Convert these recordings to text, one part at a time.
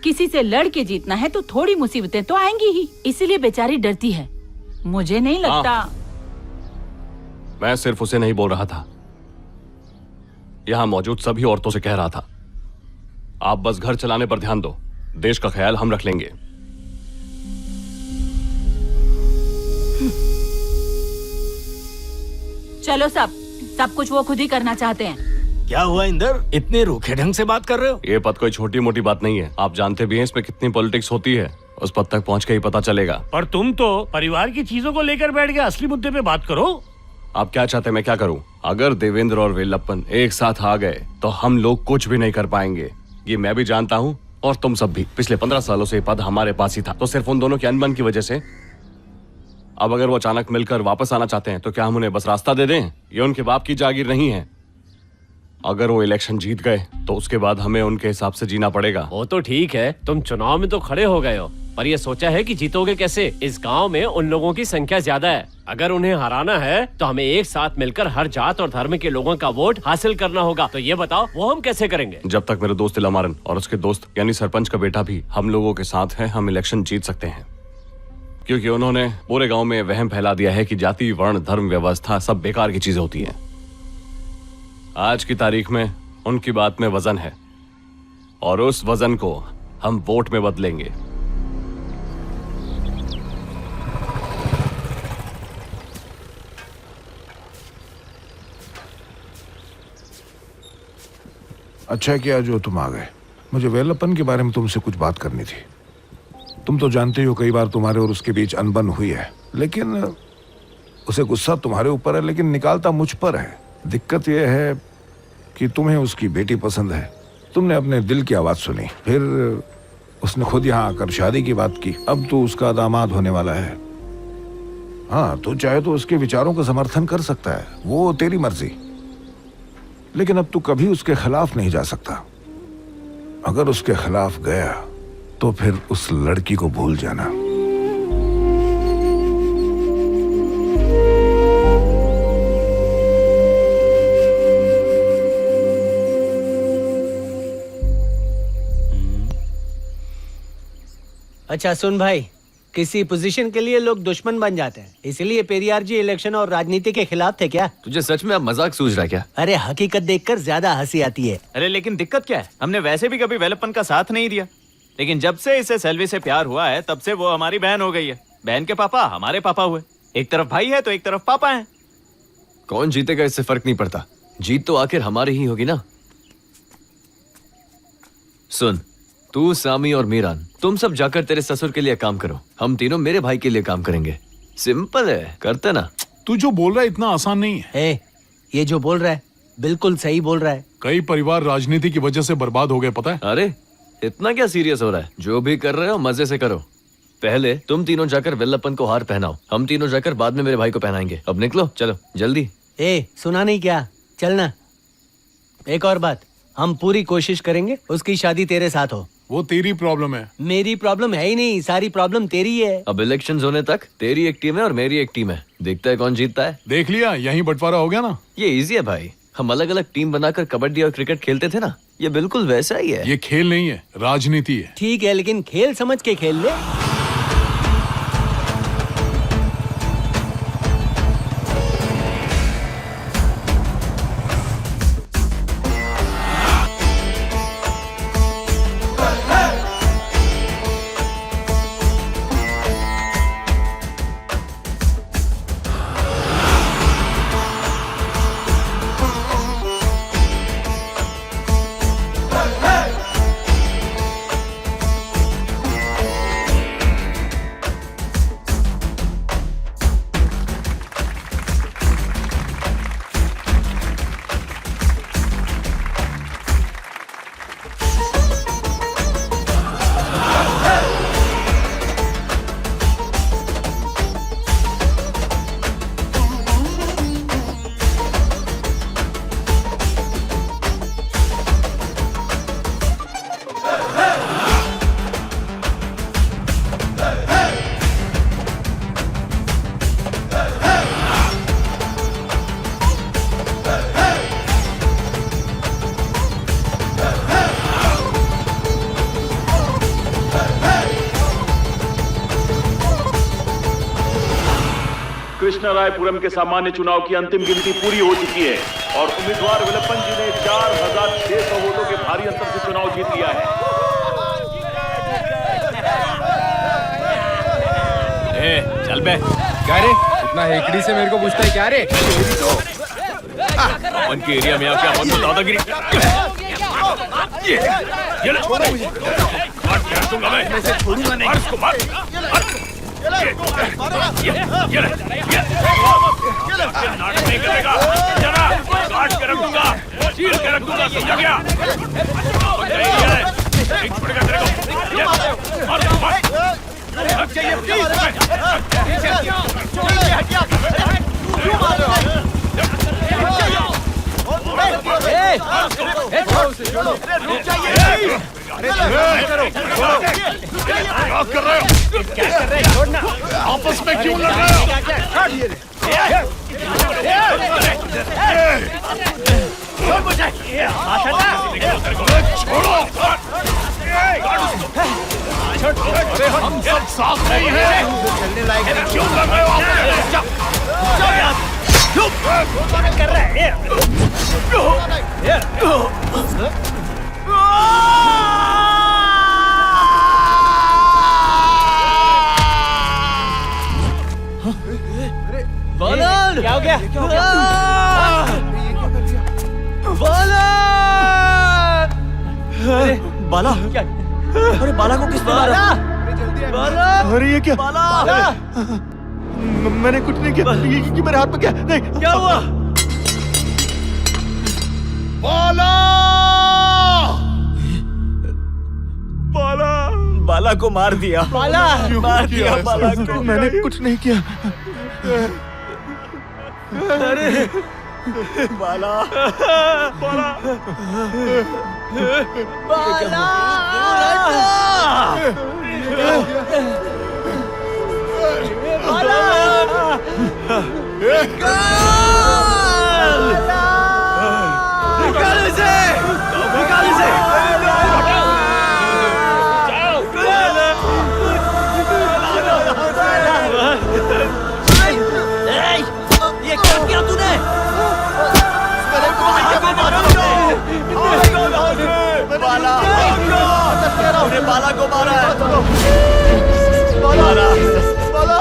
किसी से लड़ के जीतना है तो थोड़ी मुसीबतें तो आएंगी ही, इसीलिए बेचारी डरती है। मुझे नहीं लगता। मैं सिर्फ उसे नहीं बोल रहा था, यहाँ मौजूद सभी औरतों से कह रहा था, आप बस घर चलाने पर ध्यान दो, देश का ख्याल हम रख लेंगे। चलो सब कुछ वो खुद ही करना चाहते हैं। क्या हुआ इंदर, इतने रूखे ढंग से बात कर रहे हो? ये पद कोई छोटी मोटी बात नहीं है, आप जानते भी हैं इसमें कितनी पॉलिटिक्स होती है। उस पद तक पहुंच के ही पता चलेगा। पर तुम तो परिवार की चीजों को लेकर बैठ गए, असली मुद्दे पे बात करो। आप क्या चाहते हैं मैं क्या करूं? अगर देवेंद्र और वेलप्पन एक साथ आ गए तो हम लोग कुछ भी नहीं कर पाएंगे। ये मैं भी जानता हूं और तुम सब भी। पिछले 15 सालों से ये पद हमारे पास ही था, तो सिर्फ उन दोनों के अनबन की वजह से। अब अगर वो अचानक मिलकर वापस आना चाहते हैं तो क्या हम उन्हें बस रास्ता दे दें? ये उनके बाप की जागीर नहीं है। अगर वो इलेक्शन जीत गए तो उसके बाद हमें उनके हिसाब से जीना पड़ेगा। वो तो ठीक है, तुम चुनाव में तो खड़े हो गए हो, पर ये सोचा है कि जीतोगे कैसे? इस गांव में उन लोगों की संख्या ज्यादा है, अगर उन्हें हराना है तो हमें एक साथ मिलकर हर जात और धर्म के लोगों का वोट हासिल करना होगा। तो ये बताओ वो हम कैसे करेंगे? जब तक मेरे दोस्त इलामारन और उसके दोस्त यानी सरपंच का बेटा भी हम लोगों के साथ है, हम इलेक्शन जीत सकते हैं। क्योंकि उन्होंने पूरे गांव में वहम फैला दिया है कि जाति, वर्ण, धर्म, व्यवस्था सब बेकार की चीजें होती हैं। आज की तारीख में उनकी बात में वजन है और उस वजन को हम वोट में बदलेंगे। अच्छा किया जो तुम आ गए। मुझे वेलप्पन के बारे में तुमसे कुछ बात करनी थी। तुम तो जानते हो कई बार तुम्हारे और उसके बीच अनबन हुई है, लेकिन उसे गुस्सा तुम्हारे ऊपर है लेकिन निकालता मुझ पर है। दिक्कत यह है कि तुम्हें उसकी बेटी पसंद है। तुमने अपने दिल की आवाज सुनी, फिर उसने खुद यहाँ आकर शादी की बात की। अब तो उसका दामाद होने वाला है। हाँ, तो चाहे तो उसके विचारों का समर्थन कर सकता है, वो तेरी मर्जी। लेकिन अब तू कभी उसके खिलाफ नहीं जा सकता। अगर उसके खिलाफ गया तो फिर उस लड़की को भूल जाना। अच्छा सुन भाई, किसी पोजीशन के लिए लोग दुश्मन बन जाते हैं, इसलिए पेरियार जी इलेक्शन और राजनीति के खिलाफ थे क्या? तुझे सच में अब मजाक सूझ रहा है क्या? अरे हकीकत देखकर ज्यादा हंसी आती है। अरे लेकिन दिक्कत क्या है? हमने वैसे भी कभी वेलप्पन का साथ नहीं दिया, लेकिन जब से इसे सेल्वी से प्यार हुआ है तब से वो हमारी बहन हो गई है। बहन के पापा हमारे पापा हुए। एक तरफ भाई है तो एक तरफ पापा है। कौन जीतेगा इससे फर्क नहीं पड़ता, जीत तो आखिर हमारी ही होगी ना। सुन, तू, सामी और मीरान, तुम सब जाकर तेरे ससुर के लिए काम करो। हम तीनों मेरे भाई के लिए काम करेंगे। सिंपल है, करते ना। तू जो बोल रहा है इतना आसान नहीं है। ये जो बोल रहा है बिल्कुल सही बोल रहा है। कई परिवार राजनीति की वजह से बर्बाद हो गए, पता है? अरे इतना क्या सीरियस हो रहा है? जो भी कर रहे हो मजे से करो। पहले तुम तीनों जाकर वेलप्पन को हार पहनाओ, हम तीनों जाकर बाद में मेरे भाई को पहनाएंगे। अब निकलो, चलो जल्दी। सुना नहीं क्या? चलना। एक और बात, हम पूरी कोशिश करेंगे उसकी शादी तेरे साथ हो। वो तेरी प्रॉब्लम है। मेरी प्रॉब्लम है ही नहीं, सारी प्रॉब्लम तेरी है। अब इलेक्शन होने तक तेरी एक टीम है और मेरी एक टीम है, देखता है कौन जीतता है। देख लिया, यही बंटवारा हो गया ना। ये इजी है भाई, हम अलग अलग टीम बनाकर कबड्डी और क्रिकेट खेलते थे ना, ये बिल्कुल वैसा ही है। ये खेल नहीं है, राजनीति है। ठीक है, लेकिन खेल समझ के खेल ले। कृष्णरायपुरम के सामान्य चुनाव की अंतिम गिनती पूरी हो चुकी है और उम्मीदवार वेलप्पन जी ने 4,600 वोटों के भारी अंतर से चुनाव जीत लिया है। चल बे। क्या रे इतना हेकड़ी से मेरे को पूछता है क्या रे? अपन के एरिया में आप क्या बहुत दादागिरी ये ले छोड़ो मुझे। मार दूंगा मैं इसे छोड़ूंगा नहीं। इसको मार ये नाटक नहीं करेगा जरा काट के रख दूंगा चीर के रख दूंगा समझा गया? नहीं छोड़ेगा तेरे को। मार कर रहे हो? क्या कर रहे हो? छोड़ना। आपस में क्यों लड़ रहे हो? अरे हम सब साथ नहीं हैं। चलने लायक क्यों लड़ रहे हो? कर रहे हैं बालन! क्या हो गया? अरे बाला क्या? अरे बाला को किसने मारा? बाला! अरे ये क्या? बाला! मैंने कुछ नहीं किया। ये मेरे हाथ में क्या? नहीं क्या हुआ? बाला! बाला! बाला को मार दिया। बाला! मार दिया बाला को। मैंने कुछ नहीं किया। अरे बाला! बाला! बाला! निकाल इसे! निकाल इसे! ये क्या किया तूने? बाला! उन्हें बाला को मारा है। Bala! Bala!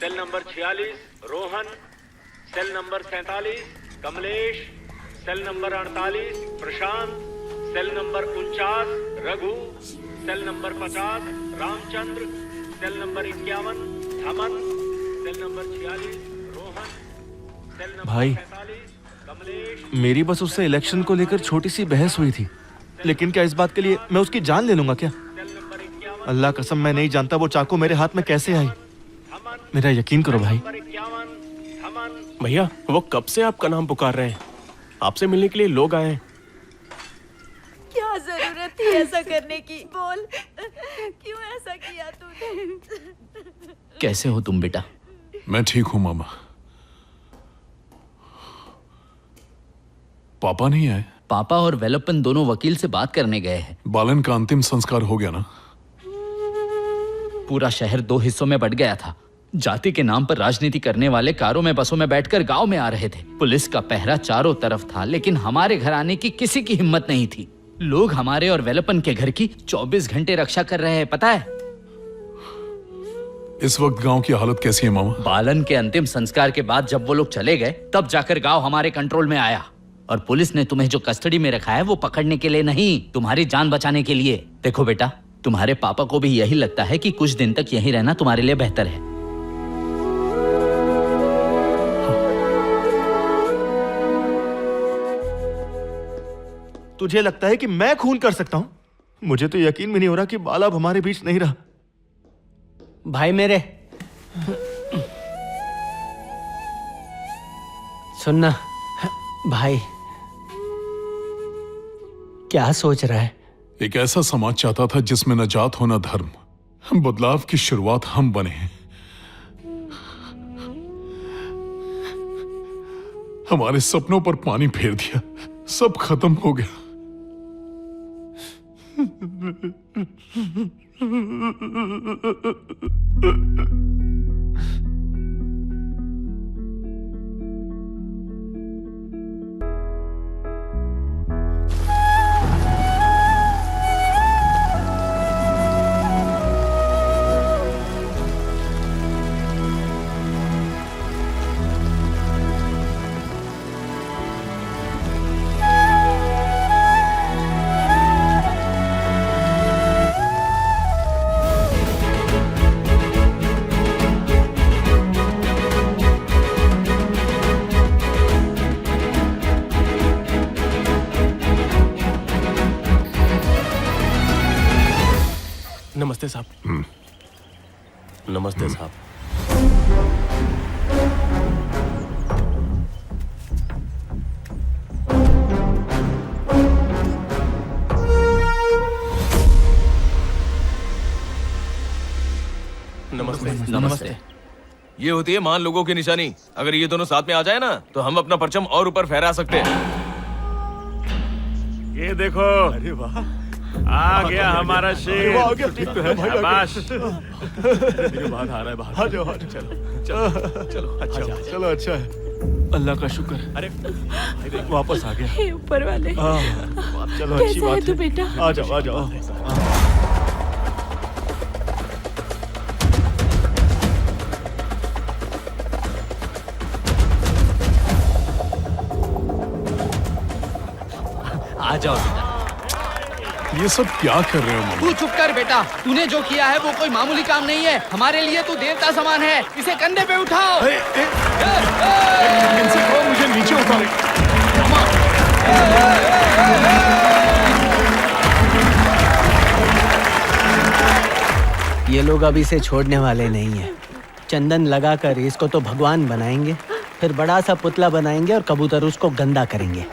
Cell number 46 Rohan, cell number 47 Kamlesh, cell number 48 Prashant, cell number 49 Raghu, cell number 50 Ramchandra, cell number 51 Dhaman, cell number 46 Rohan, cell number भाई, 47 कमलेश। मेरी बस उससे इलेक्शन को लेकर छोटी सी बहस हुई थी। लेकिन क्या इस बात के लिए मैं उसकी जान ले लूंगा क्या? अल्लाह कसम मैं नहीं जानता वो चाकू मेरे हाथ में कैसे आई। मेरा यकीन करो भाई। भैया वो कब से आपका नाम पुकार रहे हैं, आपसे मिलने के लिए लोग आए हैं। क्या जरूरत थी ऐसा करने की? बोल, क्यों ऐसा किया तूने? कैसे हो तुम बेटा? मैं ठीक हूं मामा। पापा नहीं आए? पापा और वेलप्पन दोनों वकील से बात करने गए हैं। बालन का अंतिम संस्कार हो गया ना? पूरा शहर 2 हिस्सों में बट गया था। जाति के नाम पर राजनीति करने वाले कारों में बसों में बैठकर गांव में आ रहे थे। पुलिस का पहरा चारों तरफ था, लेकिन हमारे घर आने की किसी की हिम्मत नहीं थी। लोग हमारे और वेलप्पन के घर की 24 घंटे रक्षा कर रहे हैं, पता है? इस वक्त गांव की हालत कैसी है मामा? बालन के अंतिम संस्कार के बाद जब वो लोग चले गए, तब जाकर गांव हमारे कंट्रोल में आया। और पुलिस ने तुम्हें जो कस्टडी में रखा है वो पकड़ने के लिए नहीं, तुम्हारी जान बचाने के लिए। देखो बेटा, तुम्हारे पापा को भी यही लगता है कि कुछ दिन तक यहीं रहना तुम्हारे लिए बेहतर है। तुझे लगता है कि मैं खून कर सकता हूं? मुझे तो यकीन भी नहीं हो रहा कि बाला अब हमारे बीच नहीं रहा। भाई मेरे, सुनना भाई, क्या सोच रहा है? एक ऐसा समाज चाहता था जिसमें न जात हो न धर्म। बदलाव की शुरुआत हम बने हैं। हमारे सपनों पर पानी फेर दिया, सब खत्म हो गया। नमस्ते साहब। नमस्ते साहब। नमस्ते। नमस्ते। ये होती है महान लोगों की निशानी। अगर ये दोनों साथ में आ जाए ना तो हम अपना परचम और ऊपर फहरा सकते हैं। ये देखो, अरे वाह, आ गया हमारा शेर। शाबाश। मेरे बाद आ रहा है बाहर। चलो चलो अच्छा चलो, अच्छा है, अल्लाह का शुक्र। अरे वापस आ गया। हे ऊपर वाले, चलो अच्छी कैसा है बात तू है। बेटा? आ जाओ आ जाओ। आ जाओ बेटा। ये सब क्या कर रहे हो मामा? तू चुप कर बेटा, तूने जो किया है वो कोई मामूली काम नहीं है। हमारे लिए तू देवता समान है। इसे कंधे पे उठाओ। इनसे कहो मुझे नीचे उतारे। ये लोग अब इसे छोड़ने वाले नहीं है। चंदन लगाकर इसको तो भगवान बनाएंगे, फिर बड़ा सा पुतला बनाएंगे और कबूतर उसको गंदा करेंगे।